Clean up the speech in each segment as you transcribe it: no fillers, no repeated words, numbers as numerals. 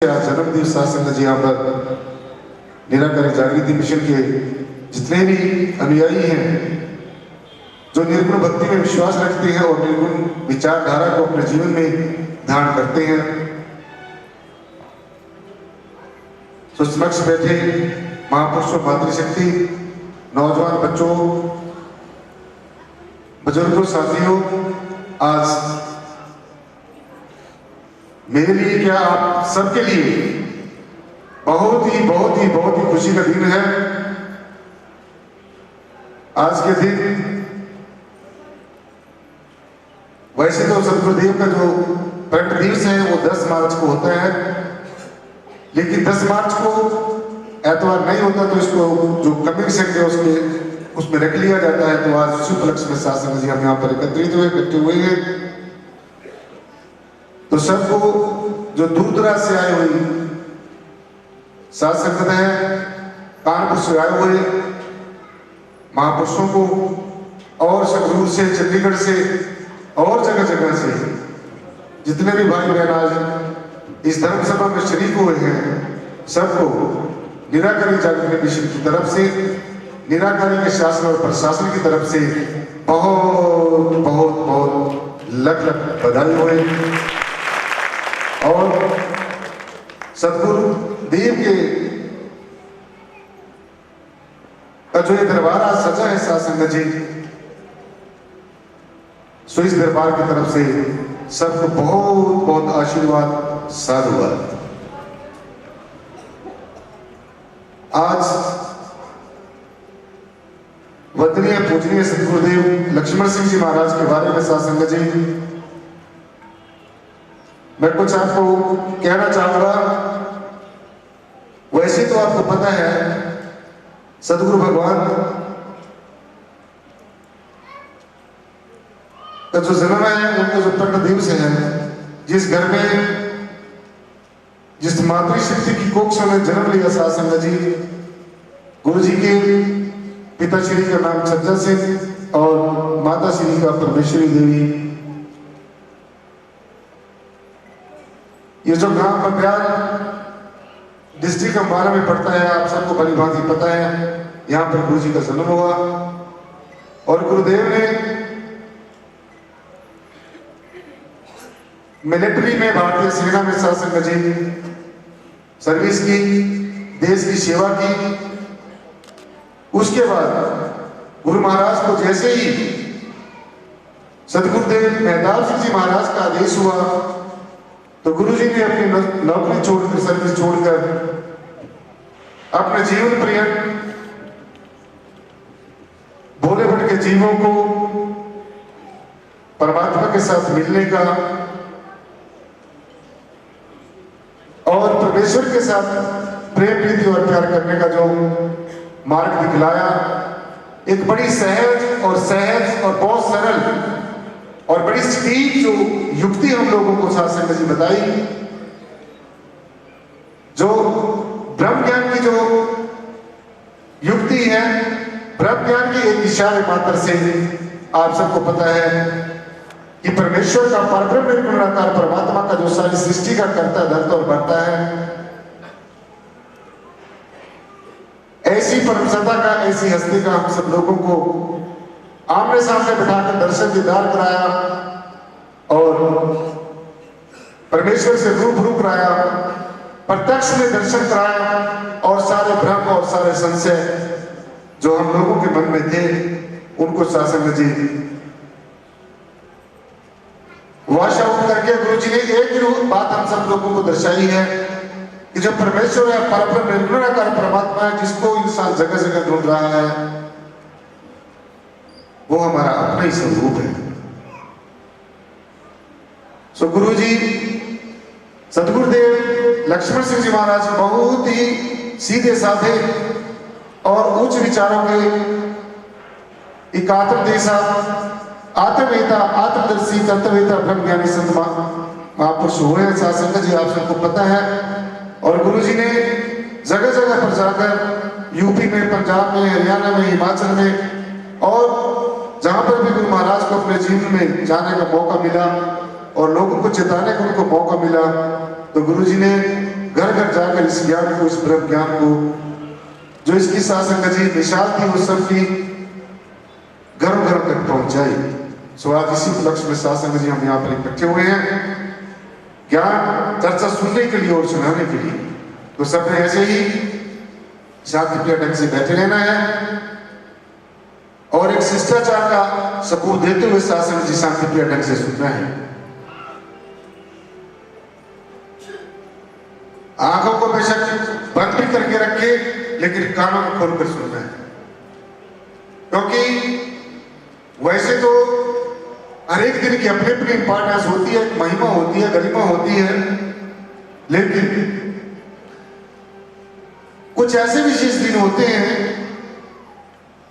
जन्मदिन सत्संग जी यहाँ पर निराकारी जागृति मिशन के जितने भी अनुयायी हैं जो निर्गुण भक्ति में विश्वास रखते हैं और निर्गुण विचारधारा को अपने जीवन में धारण करते हैं, तो समक्ष बैठे महापुरुषों, मातृशक्ति, नौजवान बच्चों, बुजुर्गों, साथियों, आज मेरे लिए क्या आप सबके लिए बहुत ही खुशी का दिन है। आज के दिन वैसे तो सदगुरुदेव का जो प्रकट दिवस है वो 10 मार्च को होता है, लेकिन 10 मार्च को एतवार नहीं होता तो इसको जो कमिंग संडे उसमें रख लिया जाता है। तो आज उसी उपलक्ष्य में सत्संग जी हम यहाँ पर एकत्रित हुए, इकट्ठे हुए हैं। तो सबको जो दूर दराज से आए हुए साथ संगत है, कानपुर से आए हुए महापुरुषों को और संगरूर से, चंडीगढ़ से और जगह जगह से जितने भी भाई बहन आज इस धर्म सभा में शरीक हुए हैं, सबको निराकारी जागृति मिशन की तरफ से, निराकारी के शासन और प्रशासन की तरफ से बहुत लख बधाई हुए। और सदगुरु देव के का जो ये दरबार आज सजा है सत्संग जी, सो इस दरबार की तरफ से सबको बहुत आशीर्वाद, साधुवाद। आज वंदनीय पूजनीय सदगुरुदेव लक्ष्मण सिंह जी महाराज के बारे में सत्संग जी मैं कुछ आपको कहना चाहूंगा। वैसे तो आपको पता है सदगुरु भगवान का जो जन्म है, उनका जो प्रकट दिवस है, जिस घर में जिस मातृशक्ति की कोख से उन्हें जन्म लिया सत्संग जी, गुरु जी के पिता श्री का नाम छज्जा सिंह और माता श्री का परमेश्वरी देवी। ये जो गांव बग्याल डिस्ट्रिक्ट अम्बाला में पड़ता है, आप सबको भली भांति पता है, यहाँ पर गुरु जी का जन्म हुआ। और गुरुदेव ने मिलिट्री में, भारतीय सेना में सत्संग जी सर्विस की, देश की सेवा की। उसके बाद गुरु महाराज को जैसे ही सदगुरुदेव मेहताब सिंह जी महाराज का आदेश हुआ तो गुरुजी ने अपनी नौकरी छोड़कर, सर्विस छोड़कर अपने जीवन पर्यंत भोले भटके जीवों को परमात्मा के साथ मिलने का और परमेश्वर के साथ प्रेम, प्रीति और प्यार करने का जो मार्ग दिखलाया, एक बड़ी सहज और बहुत सरल और बड़ी सटीक जो युक्ति हम लोगों को सत्संग जी बताई, जो ब्रह्म ज्ञान की जो युक्ति है, ब्रह्म ज्ञान के एक इशारे मात्र से आप सबको पता है कि परमेश्वर का परब्रह्म निर्गुणाकार परमात्मा का जो सारी सृष्टि का कर्ता, धर्ता और बढ़ता है, ऐसी परम सत्ता का, ऐसी हस्ती का हम सब लोगों को आमने सामने बिठाकर दर्शन दीदार कराया और परमेश्वर से रूबरू कराया, प्रत्यक्ष में दर्शन कराया और सारे भ्रम और सारे संशय जो हम लोगों के मन में थे उनको सत्संग जी वाश आउट करके गुरु जी ने एक ही बात हम सब लोगों को दर्शाई है कि जो परमेश्वर है, परब्रह्म निर्गुणाकार परमात्मा है, जिसको इंसान जगह जगह ढूंढ रहा है, वो हमारा अपना ही स्वरूप है। सो गुरु जी सदगुरुदेव लक्ष्मण सिंह जी महाराज बहुत ही सीधे साधे और उच्च विचारों के एक आत्मदेशा, आत्मवेता, आत्मदर्शी, कर्तव्यता, ब्रह्म ज्ञानी संत महापुरुष हुए हैं सत्संग जी, आप सबको पता है। और गुरु जी ने जगह जगह पर जाकर यूपी में, पंजाब में, हरियाणा में, हिमाचल में और जहां पर भी गुरु महाराज को अपने जीवन में जाने का मौका मिला और लोगों को चेताने का उनको मौका मिला, तो गुरुजी ने घर जाकर इस ज्ञान को, इस ब्रह्म ज्ञान को जो इसकी सासंग जी मिसाल थी वो सबकी घरों घरों तक पहुंचाई। सो आज इसी उपलक्ष्य में सासंग जी हम यहाँ पर इकट्ठे हुए हैं ज्ञान चर्चा सुनने के लिए और सुनाने के लिए। तो सबने ऐसे ही शांतिप्रिय ढंग से बैठे रहना है और एक शिष्टाचार का सबूत देते हुए सासंग जी शांतिप्रिय ढंग से सुनना है। आंखों को बेशक बंद भी करके रखे लेकिन कानों को खोलकर सुनना है, क्योंकि वैसे तो हर एक दिन की अपनी अपनी इंपॉर्टेंस होती है, महिमा होती है, गरिमा होती है, लेकिन कुछ ऐसे विशेष दिन होते हैं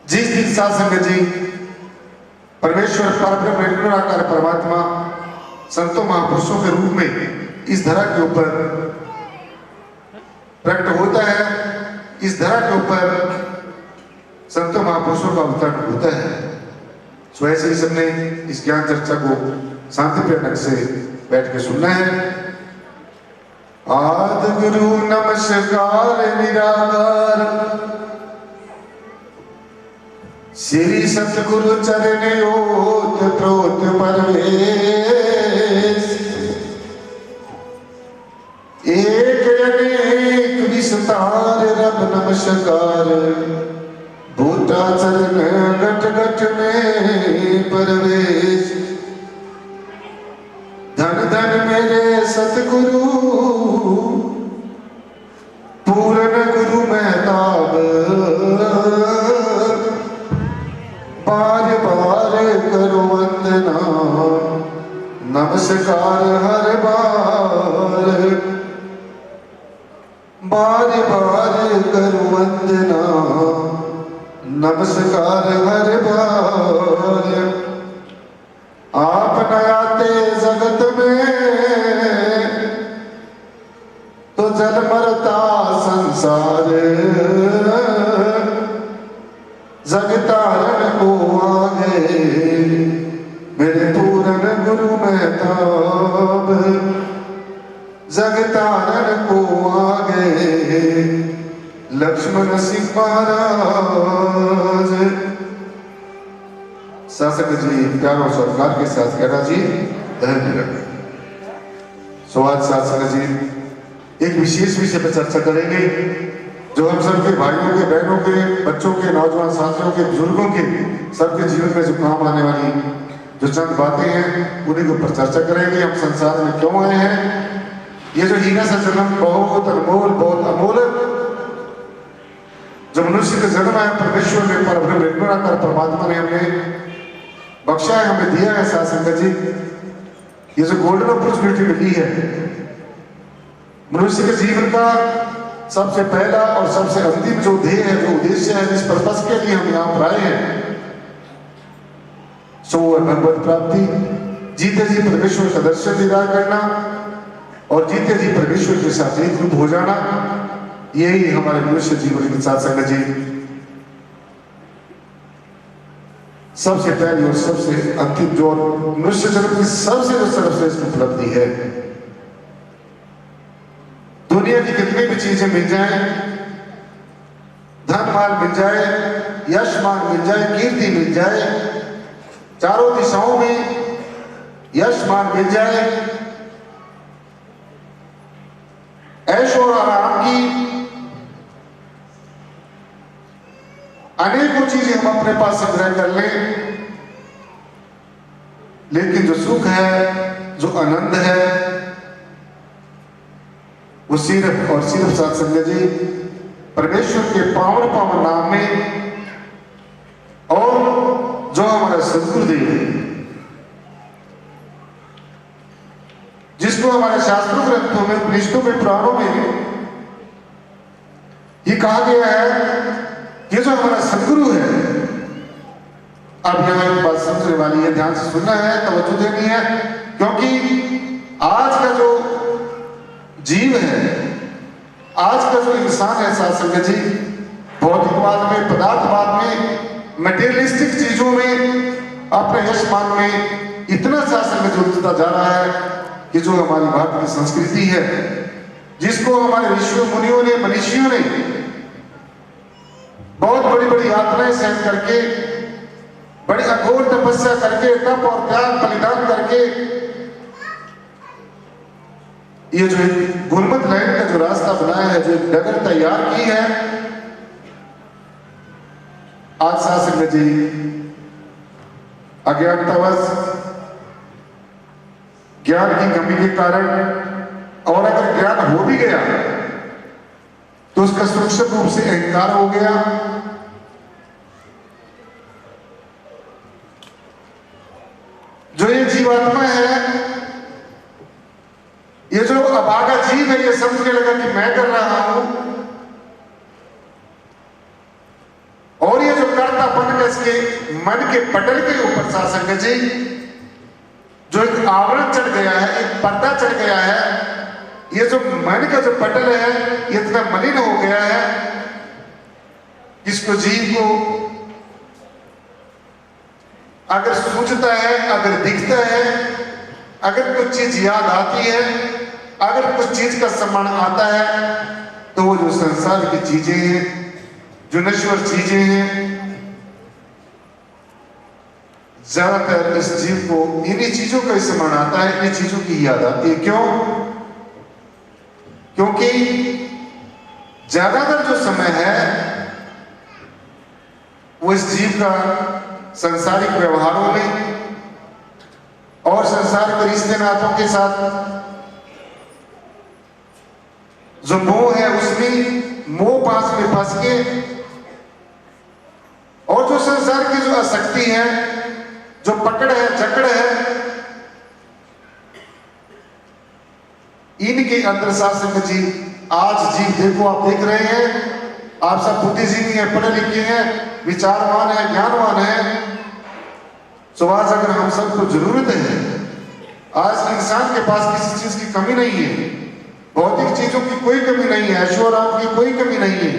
जिस दिन सासंग जी परमेश्वर परब्रह्म निराकार परमात्मा संतों महापुरुषों के रूप में इस धरा के ऊपर प्रकट होता है, इस धरा के ऊपर संतों महापुरुषों का अवतरण होता है। सो ऐसे ही सबने इस ज्ञान चर्चा को शांतिप्रिय ढंग से बैठ के सुनना है। आदि गुरु नमस्कार निराकार, श्री सतगुरु चरण ओत प्रोत परवेश, एक अनेक विस्तार रब नमस्कार, बूटा चरण घट घट में परवेश। धन धन मेरे सतगुरु पूर्ण गुरु महताब, बार बार करो वंदना नमस्कार हर बार, बार बार करो वंदना नमस्कार हर बार। आप न आते जगत में तो जल मरता संसार, जगतारण को आगे मेरे पूर्ण गुरु महताब, जगतारण को आगे लक्ष्मण सिंह महाराज। शासक जी प्यार और सत्कार के साथ कहना जी धन्यवाद। सो आज शासक जी एक विशेष विषय पर चर्चा करेंगे जो हम सबके भाइयों के, बहनों के, बच्चों के, नौजवान साथियों के, बुजुर्गों के सबके जीवन में जो काम आने वाली जो चंद बातें हैं उन्हीं के ऊपर चर्चा करेंगे। हम संसार में क्यों आए हैं, ये जो हीरा सा जन्म बहुत अनमोल, बहुत अमोल जो मनुष्य का जन्म है परमेश्वर ने, परब्रह्म निराकार परमात्मा ने हमें बख्शा है, हमें दिया है। शासक जी ये जो गोल्डन अपॉर्चुनिटी मिली है मनुष्य के जीवन का सबसे पहला और सबसे अंतिम जो ध्येय है, जो उद्देश्य है, जिस पर्पस के लिए हम यहाँ पर आए हैं सो भगवत प्राप्ति, जीते जी परमेश्वर का दर्शन दीदार करना और जीते जी परमेश्वर के साथ एक रूप हो जाना, यही हमारे मनुष्य जीवन के साथ संगत जी सबसे पहली और सबसे अंतिम जो मनुष्य जन्म की सबसे जो सर्वश्रेष्ठ उपलब्धि है। दुनिया की कितनी भी चीजें मिल जाए, धन माल मिल जाए, यश मान मिल जाए, कीर्ति मिल जाए, चारों दिशाओं में यश मान मिल जाए, ऐशो और आराम की अनेकों चीजें हम अपने पास संग्रह कर लें, लेकिन जो सुख है, जो आनंद है, वो सिर्फ और सिर्फ सत्संग जी परमेश्वर के पावन पावन नाम में और जो हमारा सदगुरुदेव है, जिसको हमारे शास्त्रों ग्रंथों में, उपनिषदों में, पुराणों में ये कहा गया है, ये जो हमारा सदगुरु है। अब यहाँ एक बात समझने वाली है, ध्यान से सुनना है, तवज्जो देनी है, क्योंकि आज का जो जीव है, आज का जो इंसान है सत्संग जी, भौतिकवाद में, पदार्थवाद में, मटेरियलिस्टिक चीजों में, अपने यश मान में इतना सत्संग जो उठता जा रहा है कि जो हमारी भारत की संस्कृति है जिसको हमारे ऋषियों मुनियों ने, मनीषियों ने बहुत बड़ी बड़ी यात्राएं सहन करके, बड़ी अघोर तपस्या करके, तप और त्याग बलिदान करके ये जो गुरमत लाइन का जो रास्ता बनाया है, जो डगर तैयार की है, आज शासक जी अज्ञानतावश, ज्ञान की कमी के कारण, और अगर ज्ञान हो भी गया तो उसका सूक्ष्म रूप से अहंकार हो गया। जो ये जीवात्मा है, ये जो अभागा जीव है, ये समझने लगा कि मैं कर रहा हूं, और ये जो कर्ता बनकर इसके मन के पटल के ऊपर शासक जी जो एक आवरण चढ़ गया है, एक पर्दा चढ़ गया है, ये जो मन का जो पटल है ये इतना मलिन हो गया है, इसको जीव को अगर सूझता है, अगर दिखता है, अगर कुछ चीज याद आती है, अगर कुछ चीज का सम्मान आता है, तो वो जो संसार की चीजें हैं, जो नश्वर चीजें हैं, ज्यादातर इस जीव को इन्हीं चीजों का सम्मान आता है, इन्हीं चीजों की याद आती है। क्यों? क्योंकि ज्यादातर जो समय है वो इस जीव का सांसारिक व्यवहारों में और संसार के रिश्ते नातों के साथ जो मोह है, उसमें मोह पास में फंस के, और जो संसार की जो आसक्ति है, जो पकड़ है, जकड़ है, इनके अंदर शासक जी आज जीव देखो, आप देख रहे हैं, आप सब बुद्धिजीवी हैं, पढ़े लिखे हैं, विचारवान है, ज्ञानवान है, तो आज अगर हम सबको जरूरत है, आज इंसान के पास किसी चीज की कमी नहीं है, भौतिक चीजों की कोई कमी नहीं है, ऐश्वर्य की कोई कमी नहीं है,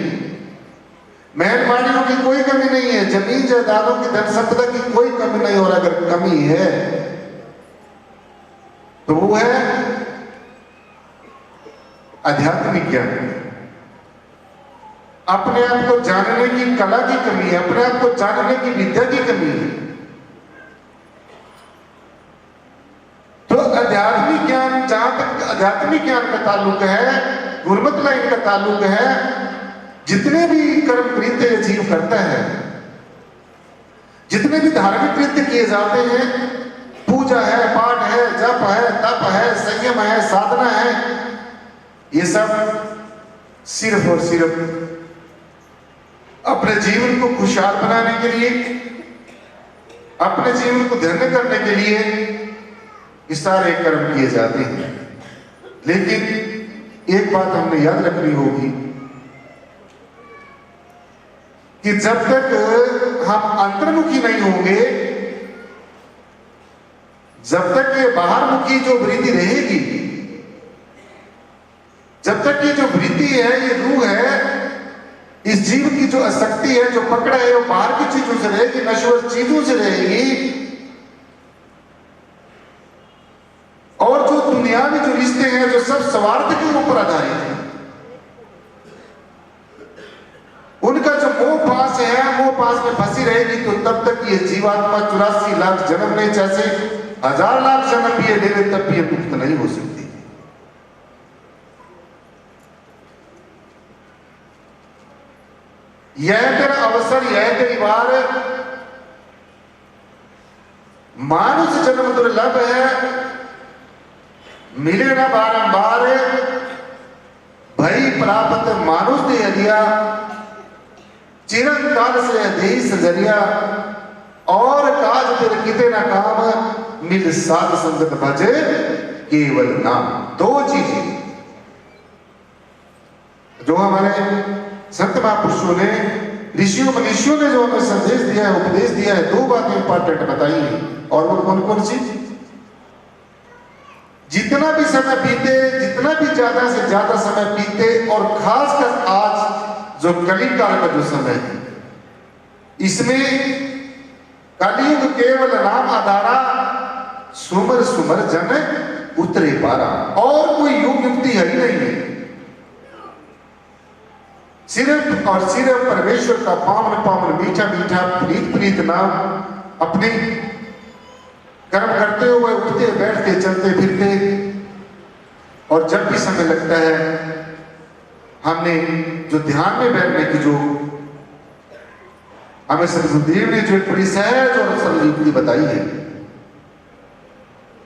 मेहरबानियों की कोई कमी नहीं है, जमीन जायदादों की धन संपदा की कोई कमी नहीं। और अगर कमी है तो वो है आध्यात्मिक ज्ञान, अपने आप को जानने की कला की कमी है, अपने आप को जानने की विद्या की कमी है। तो आध्यात्मिक ज्ञान, जहां तक आध्यात्मिक ज्ञान का ताल्लुक है, गुरमत लाइन का ताल्लुक है, जितने भी कर्म कृत्य जीव करता है, जितने भी धार्मिक कृत्य किए जाते हैं, पूजा है, पाठ है, जप है, तप है, संयम है, साधना है, ये सब सिर्फ और सिर्फ अपने जीवन को खुशहाल बनाने के लिए, अपने जीवन को धन्य करने के लिए ये सारे कर्म किए जाते हैं। लेकिन एक बात हमने याद रखनी होगी कि जब तक हम अंतर्मुखी नहीं होंगे, जब तक ये बाहरमुखी जो वृत्ति रहेगी, जब तक ये जो वृत्ति है, ये रूह है, इस जीव की जो आसक्ति है, जो पकड़ है, वो बाहर की चीजों से रहेगी, नश्वर चीजों से रहेगी, और जो दुनियावी जो रिश्ते हैं, जो सब स्वार्थ के ऊपर आधारित है, उनका जो मोह पास है, मोह पास में फंसी रहेगी, तो तब तक ये जीवात्मा 84 लाख जन्म ले, जैसे 1000 लाख जन्म भी ये ले ले, तब भी ये मुक्त नहीं हो सकती। यह तेरा अवसर, यह तेरी बार, मानुष जन्म दुर्लभ है, मिले न बारंबार, भई प्राप्त मानुष दे दिया, चिरंकाल से देश जरिया, और काज तेरे किते ना काम, मिल साध संगत भजे केवल नाम। दो चीजें जो हमारे संत महापुरुषों ने, ऋषियों मनीषियों ने जो हमें संदेश दिया है, उपदेश दिया है, दो बातें इंपॉर्टेंट बताई है। और वो कौन कौन सी? जितना भी समय बीते, जितना भी ज्यादा से ज्यादा समय बीते, और खासकर आज जो कलिकाल का जो समय है, इसमें कलियुग केवल नाम आधारा, सुमर सुमर जन उतरे पारा। और कोई युग युक्ति है ही नहीं है। सिर्फ और सिर्फ परमेश्वर का पावन पावन मीठा मीठा प्रीत प्रीत नाम अपने कर्म करते हुए उठते बैठते चलते फिरते, और जब भी समय लगता है हमने जो ध्यान में बैठने की जो हमें सदगुरुदेव ने जो एक बड़ी सहज और सरल युक्ति बताई है,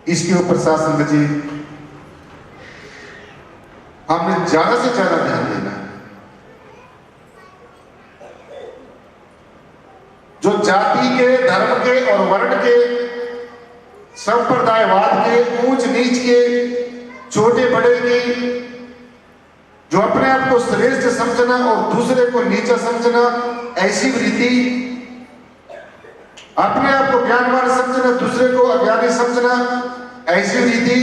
इसके ऊपर शासन जी हमने ज्यादा से ज्यादा ध्यान देना है। जो जाति के, धर्म के और वर्ण के, संप्रदायवाद के, ऊंच नीच के, छोटे बड़े के, जो अपने आप को श्रेष्ठ समझना और दूसरे को नीचा समझना, ऐसी वृत्ति, अपने आप को ज्ञानवान समझना दूसरे को अज्ञानी समझना, ऐसी वृत्ति